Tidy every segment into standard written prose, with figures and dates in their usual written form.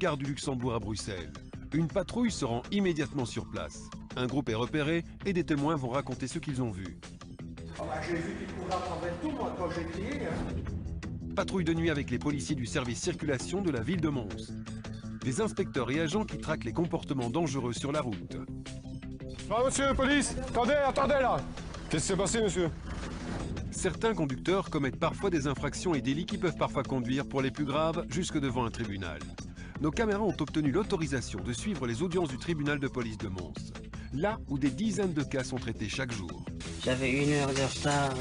gare du Luxembourg à Bruxelles. Une patrouille se rend immédiatement sur place. Un groupe est repéré et des témoins vont raconter ce qu'ils ont vu. J'ai vu qu'il courait à travers tout, moi, quand j'ai crié. Patrouille de nuit avec les policiers du service circulation de la ville de Mons. Des inspecteurs et agents qui traquent les comportements dangereux sur la route. Ah, monsieur, police! Attendez là! Qu'est-ce qui s'est passé, monsieur? Certains conducteurs commettent parfois des infractions et délits qui peuvent parfois conduire, pour les plus graves, jusque devant un tribunal. Nos caméras ont obtenu l'autorisation de suivre les audiences du tribunal de police de Mons, là où des dizaines de cas sont traités chaque jour. J'avais 1 heure de retard,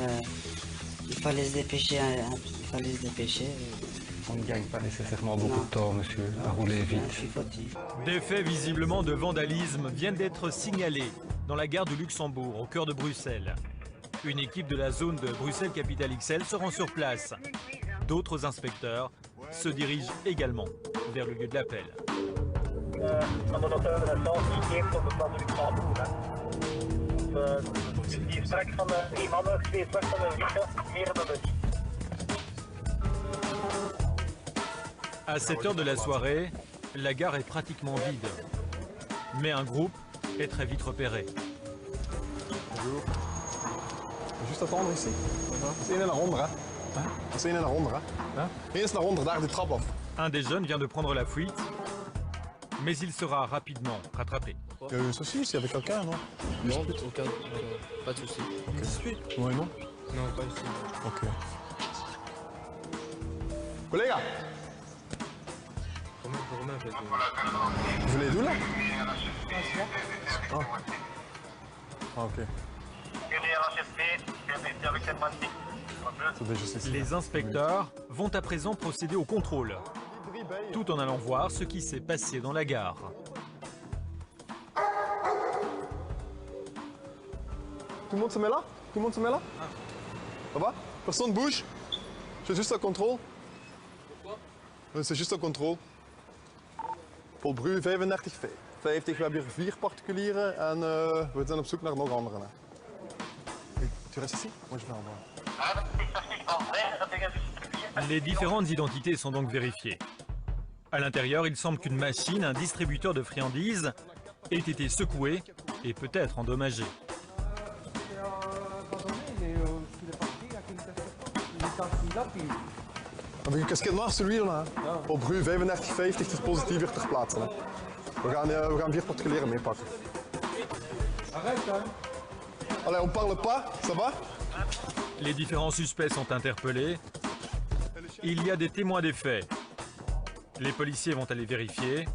il fallait se dépêcher, On ne gagne pas nécessairement beaucoup de temps, monsieur, à rouler vite. Je suis fautif. Des faits visiblement de vandalisme viennent d'être signalés dans la gare du Luxembourg, au cœur de Bruxelles. Une équipe de la zone de Bruxelles-Capitale XL se rend sur place. D'autres inspecteurs se dirigent également vers le lieu de l'appel. À cette heure de la soirée, la gare est pratiquement vide. Mais un groupe est très vite repéré. Bonjour. Juste attendre ici. C'est une naar onder, hè? C'est une naar onder, hè? Eerst naar onder, daar de trap af. Un des jeunes vient de prendre la fuite, mais il sera rapidement rattrapé. Il y a eu un souci ici avec quelqu'un, non? Non, aucun, pas de souci. Okay. Oui, non? Non, pas ici. Ok. Collega! Romain, en fait. Vous venez d'où là? Ah, ok. Les inspecteurs vont à présent procéder au contrôle, tout en allant voir ce qui s'est passé dans la gare. Tout le monde se met là? Tout le monde se met là? Ça va? Personne bouge? C'est juste un contrôle. Pourquoi? C'est juste un contrôle. Paul Bru 35 50. We hebben hier 4 particulieren en we zijn op zoek naar nog anderen. Tu restes ici? Moi je vais en bas. Les différentes identités sont donc vérifiées. À l'intérieur, il semble qu'une machine, un distributeur de friandises, ait été secouée et peut-être endommagée. Heb je een casquette noir, celui-là? Paul Bru 35 50, het is positief weer ter plaatse. Hè. We gaan 4 particulieren meepakken. Allez, on parle pas, ça va? Les différents suspects sont interpellés. Il y a des témoins des faits. Les policiers vont aller vérifier.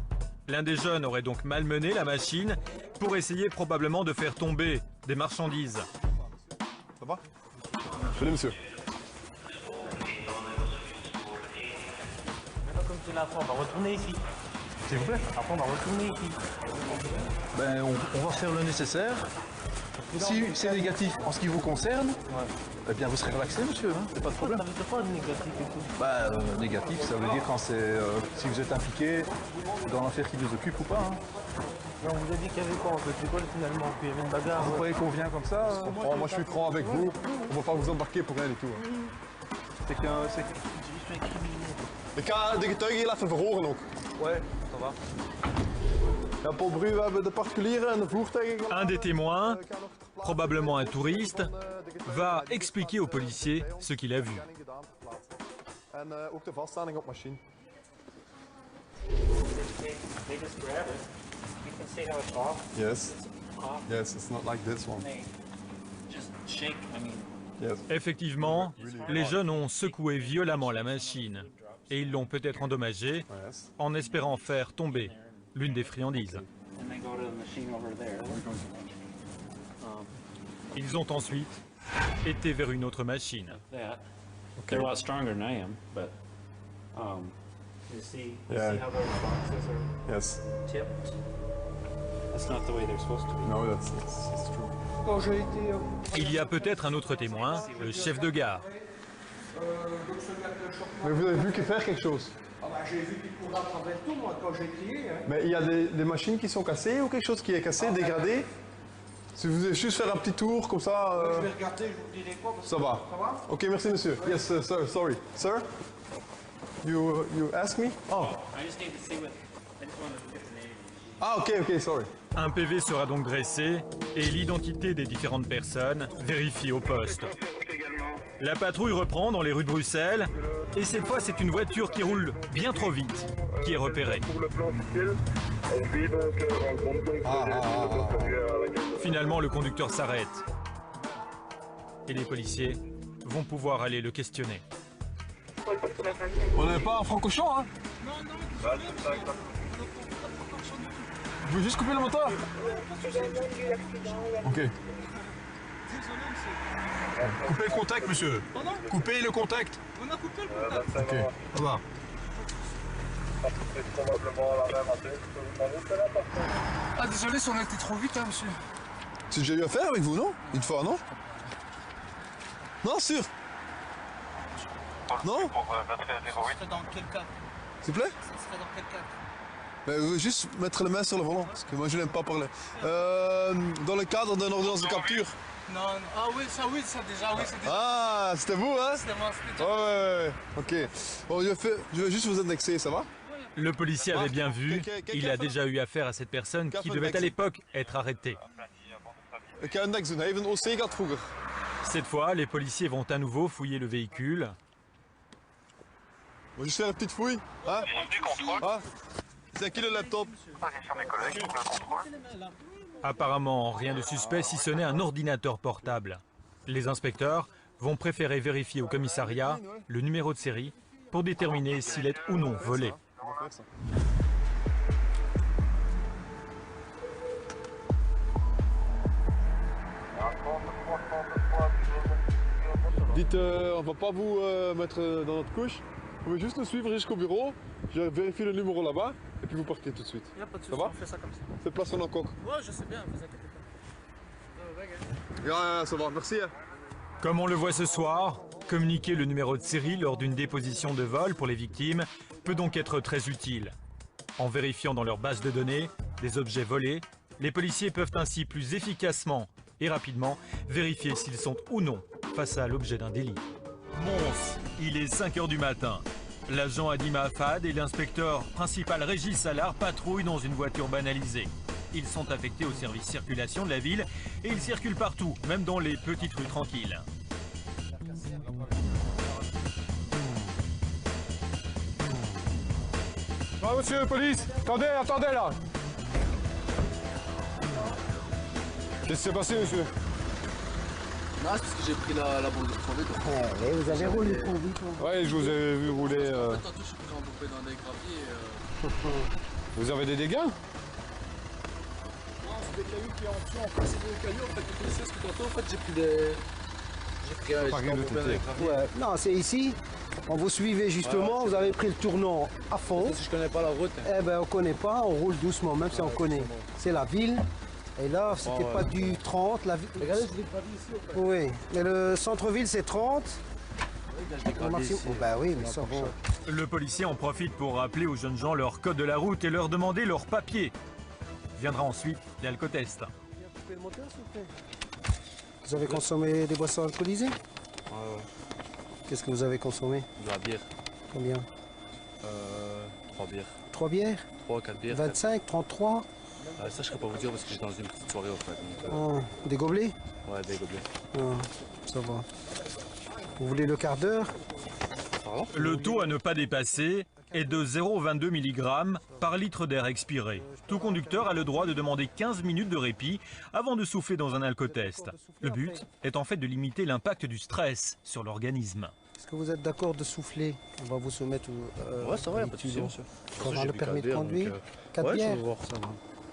L'un des jeunes aurait donc malmené la machine pour essayer probablement de faire tomber des marchandises. Ça va? Venez, monsieur. Comme c'est l'enfant, on va retourner ici. S'il vous plaît? Après, on va retourner ici. Ben, on va faire le nécessaire. Si c'est négatif en ce qui vous concerne, eh bien vous serez relaxé, monsieur, hein, c'est pas de problème. Ça veut dire quoi, le négatif et tout? Bah, négatif, ça veut dire quand c'est si vous êtes impliqué dans l'affaire qui vous occupe ou pas. Hein. Mais on vous a dit qu'il y avait quoi en fait? C'est quoi finalement? Qu'il y avait une bagarre? Vous croyez qu'on vient comme ça? Moi je suis franc avec vous. On va pas vous embarquer pour rien du tout. Hein. C'est qu'un... Ik ga de getuigen heel even verhoren ook. Ouais, ça va. Ja, Paul Bru, we hebben de particulieren en de voertuigen. Un des témoins, probablement un touriste, va expliquer aux policiers ce qu'il a vu. En ook de vaststelling op machine. Yes. Yes, it's not like this one. Yes. Effectivement, les jeunes ont secoué violemment la machine et ils l'ont peut-être endommagée en espérant faire tomber l'une des friandises. Ils ont ensuite été vers une autre machine. They're a lot stronger than I am, but You see Yeah. how those boxes are Yes. tipped? that's not the way they're supposed to be. No, that's true. Quand j'ai été... Il y a peut-être un autre témoin, le chef de gare. Mais vous avez vu qu'il fait quelque chose? Ah bah, j'ai vu qu'il courait à travers tout, moi, quand j'ai crié. Hein. Mais il y a des machines qui sont cassées ou quelque chose qui est cassé, dégradé? Si vous voulez juste faire un petit tour comme ça... Je vais regarder, je vous dirai quoi. Parce Ça que- va. Ça va? Ok, merci monsieur. Yes, sir, sorry. Sir? You ask me? Oh, I just need to see what Ah, ok, sorry. Un PV sera donc dressé et l'identité des différentes personnes vérifiée au poste. La patrouille reprend dans les rues de Bruxelles et cette fois c'est une voiture qui roule bien trop vite qui est repérée. Finalement le conducteur s'arrête et les policiers vont pouvoir aller le questionner. On n'est pas un francochon, hein? Non. Vous voulez juste couper le moteur? Ok. Coupez le contact, monsieur. Coupez le contact. On a coupé le contact. Ok. Au revoir. Ah désolé si on a été trop vite, hein, monsieur. C'est déjà eu affaire avec vous, non? Une fois, non? Non, sûr? Non? Ça serait dans quel cas? S'il vous plaît? Ça serait dans quel cas? Juste mettre les mains sur le volant, parce que moi je n'aime pas parler. Dans le cadre d'une ordonnance de capture. Non, non. Ah oui, ça déjà, oui, c'est déjà. Ah, c'était vous, hein? C'était moi, c'était déjà. Ouais. Ok. Bon, je vais juste vous indexer, ça va? Le policier avait bien vu, il a déjà eu affaire à cette personne qui devait à l'époque être arrêtée. Ik ga een niks doen, hij heeft een OC gehad vroeger. Cette fois, les policiers vont à nouveau fouiller le véhicule. On va juste faire une petite fouille. Hein? Ah, c'est à qui le laptop? Apparemment, rien de suspect si ce n'est un ordinateur portable. Les inspecteurs vont préférer vérifier au commissariat le numéro de série pour déterminer s'il est ou non volé. On va faire ça. Dites, on va pas vous mettre dans notre couche. Vous pouvez juste nous suivre jusqu'au bureau. Je vérifie le numéro là-bas et puis vous partez tout de suite. Y a pas de Ça souci, va? on fait ça comme ça. C'est place sur nos coques. Ouais, je sais bien, vous inquiétez pas. Ça va, merci. Hein. Comme on le voit ce soir, communiquer le numéro de série lors d'une déposition de vol pour les victimes peut donc être très utile. En vérifiant dans leur base de données des objets volés, les policiers peuvent ainsi plus efficacement et rapidement vérifier s'ils sont ou non face à l'objet d'un délit. Mons, il est 5 h du matin. L'agent Adima Affad et l'inspecteur principal Régis Salard patrouillent dans une voiture banalisée. Ils sont affectés au service circulation de la ville et ils circulent partout, même dans les petites rues tranquilles. Ah, monsieur la police, attendez là. Qu'est-ce qui s'est passé, monsieur? Non, c'est parce que j'ai pris la bombe de trop vite. Ouais, vous avez roulé trop vite. Ouais, je vous ai vu rouler. Tantôt, je suis pris embourbé dans des graviers. Vous avez des dégâts? Non, c'est des cailloux qui en dessous. En fait, c'est des cailloux. En fait, vous connaissez ce que tantôt, en fait, j'ai pris des. J'ai embourbé dans des graviers. Ouais, non, c'est ici. On vous suivait justement, vous avez pris le tournant à fond. Si je connais pas la route. Eh ben, on connaît pas, on roule doucement, même si on connaît. C'est la ville. Et là, c'était pas du 30. La ville. Regardez, j'ai des graviers ici. En fait. Oui, mais le centre-ville, c'est 30. J'ai des graviers ici. Oh, bah oui, mais ça va. Le policier en profite pour rappeler aux jeunes gens leur code de la route et leur demander leurs papiers. Viendra ensuite l'alcotest. Vous avez consommé des boissons alcoolisées? Ouais. Qu'est-ce que vous avez consommé? De la bière. Combien? 3 bières. 3 bières? 3, 4 bières. 25, 33? Ça, je ne peux pas vous dire parce que j'étais dans une petite soirée, en fait. Donc, Des gobelets? ouais, des gobelets. Ça va. Vous voulez le quart d'heure? Pardon? Le taux à ne pas dépasser est de 0,22 mg par litre d'air expiré. Tout conducteur a le droit de demander 15 minutes de répit avant de souffler dans un alcotest. Le but est en fait de limiter l'impact du stress sur l'organisme. Est-ce que vous êtes d'accord de souffler? On va vous soumettre au. Ouais, ça va, y a pas de souci, monsieur. Pour avoir le permis de conduire? 4 Ouais, je bières? vais voir, ça va.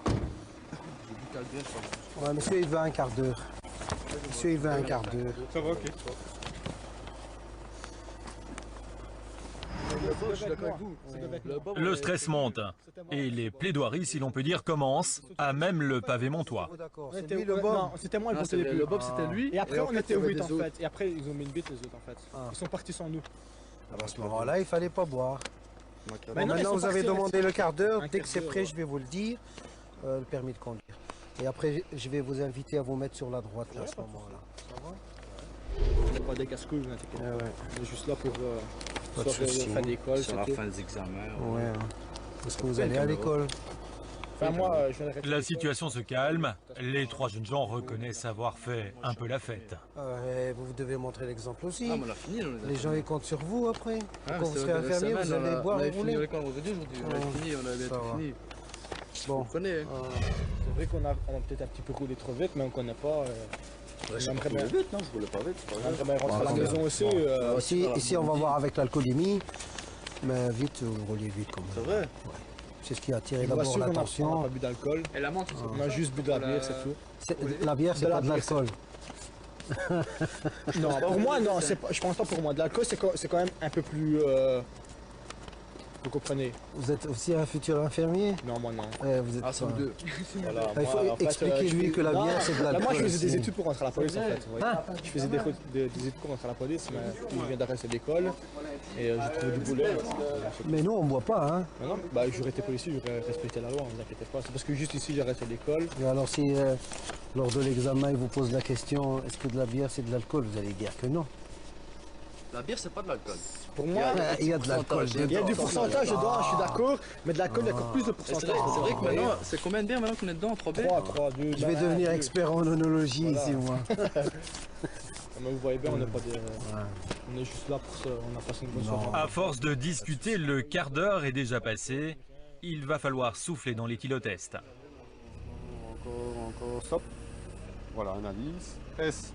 J'ai bu 4 bières, ça va. Ouais, monsieur, il veut un quart d'heure. Monsieur, il veut un quart d'heure. Ça va, ok. Je suis d'accord avec vous. Le stress monte et les plaidoiries, si l'on peut dire, commencent à même le pavé montois. C'était lui le bob. C'était moi, il comptait les plus. Le Bob, c'était lui. Et après, en on fait, était il y avait 8 en des fait. Et après, ils ont mis une bite les autres en fait. Ils sont partis sans nous. À ce moment-là, il fallait pas boire. Mais Bon, non, ils maintenant, sont vous avez partis demandé avec- le quart d'heure. Un Dès que quart c'est d'heure, prêt, ouais. je vais vous le dire. Le permis de conduire. Et après, je vais vous inviter à vous mettre sur la droite là, à ce moment-là. Ça va? On n'est pas des casse-couilles, vous inquiétez pas. Ouais. On est juste là pour Pas de soit souci. la fin d'école, Sur la fin des examens. Ouais. Est-ce que vous allez à l'école? Enfin, moi, je viens d'arrêter. La situation se calme. Les trois jeunes gens reconnaissent avoir fait un peu la fête. Vous devez montrer l'exemple aussi. Ah, mais on a fini, on Les gens ils comptent sur vous après. Ah, Quand vous serez infirmier, vous allez boire et on rouler. avait fini l'école aujourd'hui, on avait fini, on avait Ça bientôt va. fini. Bon. Vous comprenez, hein. C'est vrai qu'on a peut-être un petit peu roulé trop vite, mais on connaît pas. On aimerait bien vite, non, je voulais pas vite, c'est pas on aimerait bien rentrer à la maison aussi. Ici, on va voir avec l'alcoolémie. Mais vite, vous roulez vite quand même. C'est vrai. C'est ce qui a attiré Je vous d'abord rassure, on n'a l'attention. pas bu d'alcool. Et la menthe, On a juste bu de la bière, c'est tout. La bière, c'est De la pas de bière, l'alcool. Non, pour moi, non, je pense pas pour moi. De l'alcool, c'est quand même un peu plus. Vous comprenez? Vous êtes aussi un futur infirmier? Non, moi non. Vous êtes Ah, c'est pas- vous deux. Voilà, Il faut moi, en fait, expliquer-lui que la non, bière, c'est de là, l'alcool. moi, je faisais des c'est- études pour rentrer à la police, en fait. oui. Ah. Je faisais des études pour rentrer à la police, mais je viens d'arrêter l'école et j'ai trouvé du boulot. Mais nous, on boit pas, hein. Mais non, bah, j'aurais été policier, j'aurais respecté la loi, ne vous inquiétez pas. C'est parce que juste ici, j'ai arrêté l'école. Et alors, si lors de l'examen, il vous pose la question, est-ce que de la bière, c'est de l'alcool? Vous allez dire que non. La bière, c'est pas de l'alcool. Pour moi, Il y a de l'alcool. il y a du pourcentage dedans, je suis d'accord, mais de l'alcool, il y a encore plus de C'est pourcentage. vrai que maintenant, c'est combien de bières maintenant qu'on est dedans? 3 bières? 3, 2, Je vais devenir expert en onologie Voilà. ici, moi. Mais vous voyez bien, on n'est pas des. On est juste là pour ça, on a passé une bonne soirée. À force de discuter, le quart d'heure est déjà passé. Il va falloir souffler dans l'éthylotest. Encore, stop. Voilà, analyse. S,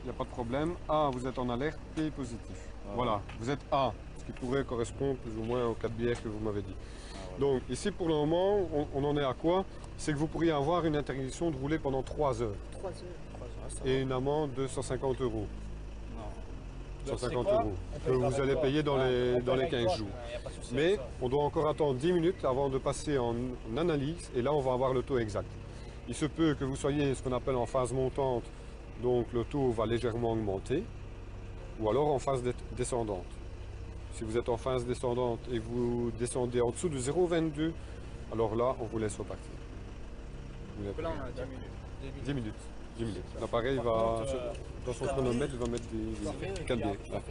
il n'y a pas de problème. A, vous êtes en alerte. P, positif. Voilà, vous êtes A, ce qui pourrait correspondre plus ou moins aux 4 bières que vous m'avez dit. Donc ici pour le moment, on en est à quoi? C'est que vous pourriez avoir une interdiction de rouler pendant 3 heures. 3 heures. Et une amende de 150 €. 150 quoi? € que vous allez payer dans les 15 jours. Mais on doit encore attendre 10 minutes avant de passer en analyse et là on va avoir le taux exact. Il se peut que vous soyez ce qu'on appelle en phase montante, donc le taux va légèrement augmenter, ou alors en phase descendante. Si vous êtes en phase descendante et vous descendez en dessous de 0,22, alors là on vous laisse repartir. Vous l'avez- Là, on a 10 minutes. 10 minutes. 10 minutes. L'appareil va, dans son chronomètre, il va mettre des 4 bières. Là.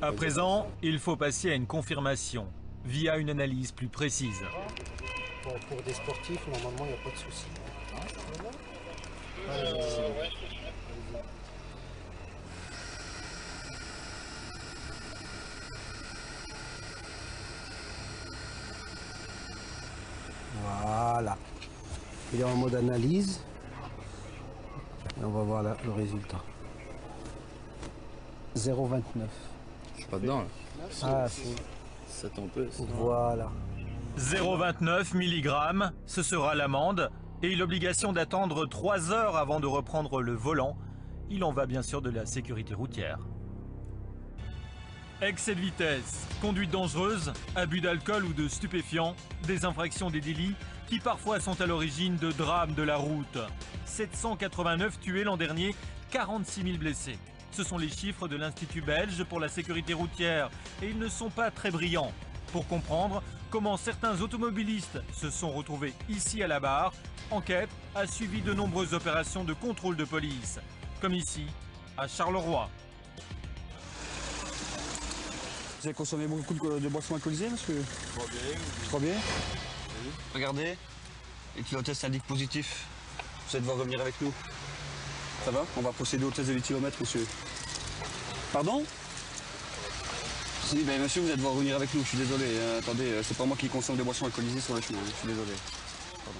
À présent, il faut passer à une confirmation via une analyse plus précise. Bon, pour des sportifs, normalement, il n'y a pas de souci. Voilà. Il est en mode analyse. Et on va voir le résultat. 0,29. Je suis pas dedans, là. Ah, si. C'est un peu. Voilà. 0,29 mg, ce sera l'amende et l'obligation d'attendre 3 heures avant de reprendre le volant. Il en va bien sûr de la sécurité routière. Excès de vitesse, conduite dangereuse, abus d'alcool ou de stupéfiants, des infractions, des délits qui parfois sont à l'origine de drames de la route. 789 tués l'an dernier, 46 000 blessés. Ce sont les chiffres de l'Institut belge pour la sécurité routière et ils ne sont pas très brillants. Pour comprendre comment certains automobilistes se sont retrouvés ici à la barre, Enquête a suivi de nombreuses opérations de contrôle de police, comme ici à Charleroi. Vous avez consommé beaucoup de boissons alcoolisées, monsieur? 3 bières. Regardez, l'éthylotest indique positif. Vous allez devoir revenir avec nous. Ça va? On va procéder au test de l'éthylomètre, monsieur. Pardon? Si, ben monsieur, vous allez devoir revenir avec nous, je suis désolé. Attendez, c'est pas moi qui consomme des boissons alcoolisées sur le chemin, je suis désolé. Pardon.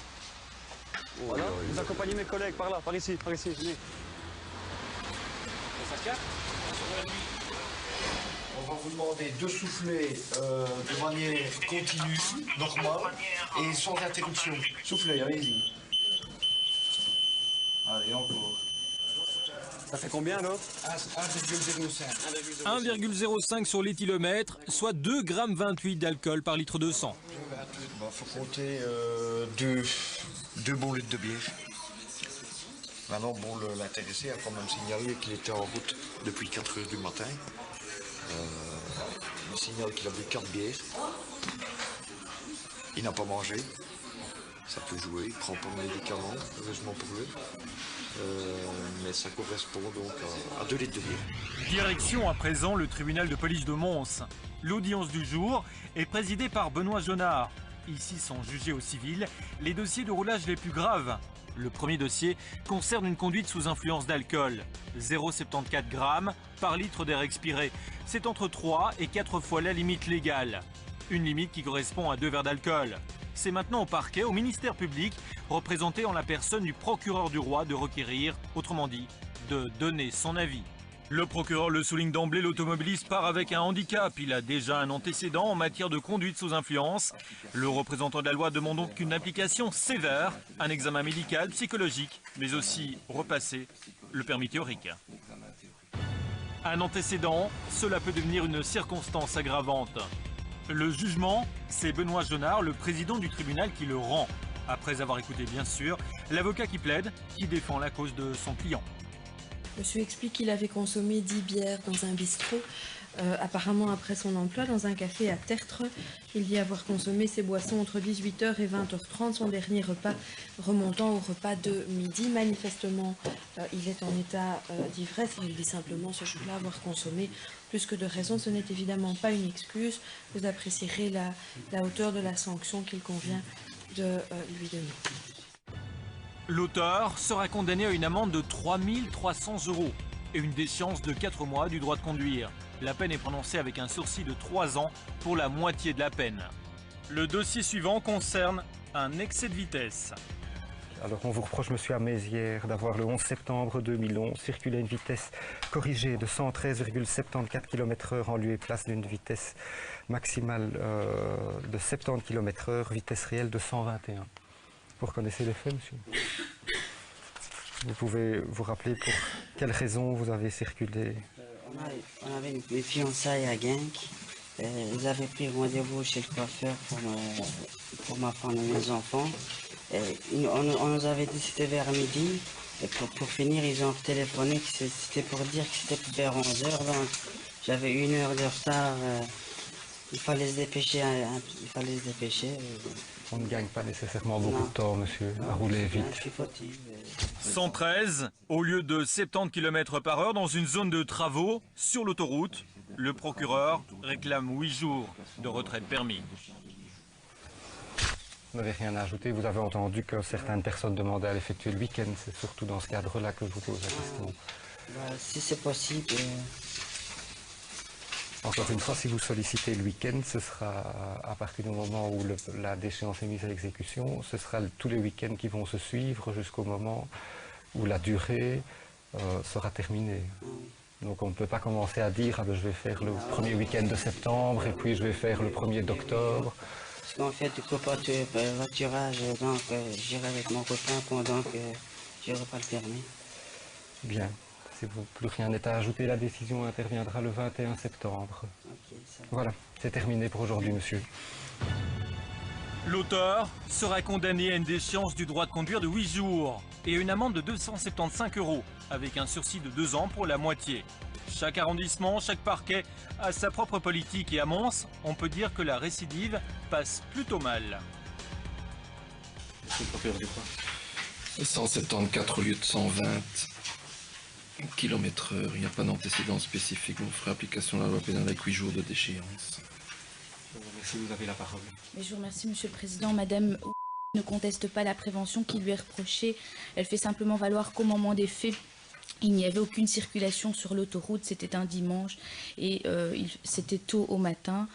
Voilà, vous accompagnez mes collègues par là, par ici, venez. On va vous demander de souffler de manière continue, normale et sans interruption. Soufflez, allez-y. Allez, encore. Ça fait combien alors? 1,05. 1,05 sur l'éthylomètre, soit 2,28 g d'alcool par litre de sang. Il faut compter 2 bons litres de bière. Maintenant, bon, l'intéressé a quand même signalé qu'il était en route depuis 4 h du matin. Il signale qu'il a bu 4 bières. Il n'a pas mangé. Ça peut jouer. Il ne prend pas de médicaments, heureusement pour lui. Mais ça correspond donc à 2 litres de bière. Direction à présent le tribunal de police de Mons. L'audience du jour est présidée par Benoît Jonard. Ici sont jugés au civil les dossiers de roulage les plus graves. Le premier dossier concerne une conduite sous influence d'alcool. 0,74 grammes par litre d'air expiré. C'est entre 3 et 4 fois la limite légale. Une limite qui correspond à 2 verres d'alcool. C'est maintenant au parquet, au ministère public, représenté en la personne du procureur du roi, de requérir, autrement dit, de donner son avis. Le procureur le souligne d'emblée, l'automobiliste part avec un handicap. Il a déjà un antécédent en matière de conduite sous influence. Le représentant de la loi demande donc une application sévère, un examen médical, psychologique, mais aussi repasser le permis théorique. Un antécédent, cela peut devenir une circonstance aggravante. Le jugement, c'est Benoît Jonard, le président du tribunal, qui le rend. Après avoir écouté, bien sûr, l'avocat qui plaide, qui défend la cause de son client. Monsieur explique qu'il avait consommé 10 bières dans un bistrot, apparemment après son emploi dans un café à Tertre. Il dit avoir consommé ses boissons entre 18h et 20h30, son dernier repas remontant au repas de midi. Manifestement, il est en état d'ivresse. Il dit simplement ce jour-là avoir consommé plus que de raison. Ce n'est évidemment pas une excuse. Vous apprécierez la hauteur de la sanction qu'il convient de lui donner. L'auteur sera condamné à une amende de 3 300 € et une déchéance de 4 mois du droit de conduire. La peine est prononcée avec un sursis de 3 ans pour la moitié de la peine. Le dossier suivant concerne un excès de vitesse. Alors on vous reproche, monsieur Amézière, d'avoir le 11 septembre 2011 circulé à une vitesse corrigée de 113,74 km/h en lieu et place d'une vitesse maximale de 70 km/h, vitesse réelle de 121. Vous reconnaissez les faits, monsieur? Vous pouvez vous rappeler pour quelles raisons vous avez circulé? On avait une fiançailles à Genk. Ils avaient pris rendez-vous chez le coiffeur pour ma femme et mes enfants. On nous avait dit que c'était vers midi. Et pour finir, ils ont téléphoné que c'était pour dire que c'était vers 11h. Donc j'avais 1 heure de retard. Il fallait se dépêcher. On ne gagne pas nécessairement beaucoup de temps, monsieur, à rouler vite. 113 au lieu de 70 km/h dans une zone de travaux sur l'autoroute. Le procureur réclame 8 jours de retrait de permis. Vous n'avez rien à ajouter, vous avez entendu que certaines personnes demandaient à l'effectuer le week-end. C'est surtout dans ce cadre-là que je vous pose la question. Si c'est possible. Encore une fois, si vous sollicitez le week-end, ce sera à partir du moment où la déchéance est mise à l'exécution, ce sera tous les week-ends qui vont se suivre jusqu'au moment où la durée sera terminée. Donc on ne peut pas commencer à dire je vais faire le premier week-end de septembre et puis je vais faire le 1er d'octobre. Parce qu'en fait, du covoiturage, donc j'irai avec mon copain pendant que je n'aurai pas le permis. Bien. Si plus rien n'est à ajouter, la décision interviendra le 21 septembre. Voilà, c'est terminé pour aujourd'hui, monsieur. L'auteur sera condamné à une déchéance du droit de conduire de 8 jours et à une amende de 275 € avec un sursis de 2 ans pour la moitié. Chaque arrondissement, chaque parquet a sa propre politique et à Mons, on peut dire que la récidive passe plutôt mal. C'est le procureur du quoi 174 au lieu de 120 km/h. Il n'y a pas d'antécédent spécifique. On fera application de la loi pénale avec 8 jours de déchéance. Merci, vous avez la parole. Mais je vous remercie, Monsieur le Président. Madame ne conteste pas la prévention qui lui est reprochée. Elle fait simplement valoir qu'au moment des faits, il n'y avait aucune circulation sur l'autoroute. C'était un dimanche et c'était tôt au matin.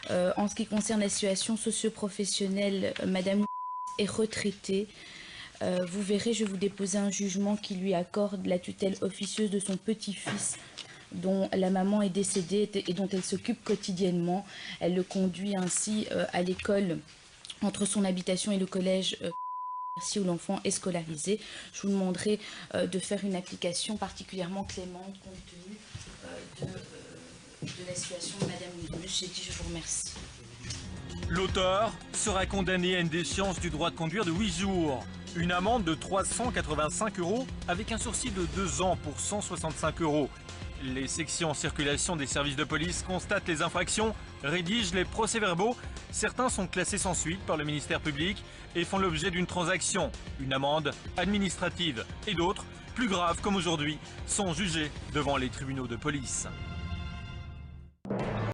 En ce qui concerne la situation socio-professionnelle, Madame est retraitée. Vous verrez, je vais vous déposer un jugement qui lui accorde la tutelle officieuse de son petit-fils dont la maman est décédée et dont elle s'occupe quotidiennement. Elle le conduit ainsi à l'école entre son habitation et le collège où l'enfant est scolarisé. Je vous demanderai de faire une application particulièrement clémente compte tenu de la situation de Madame Ludus. J'ai dit, je vous remercie. L'auteur sera condamné à une déchéance du droit de conduire de 8 jours. Une amende de 385 € avec un sursis de 2 ans pour 165 €. Les sections circulation des services de police constatent les infractions, rédigent les procès-verbaux. Certains sont classés sans suite par le ministère public et font l'objet d'une transaction, une amende administrative. Et d'autres plus graves, comme aujourd'hui, sont jugés devant les tribunaux de police.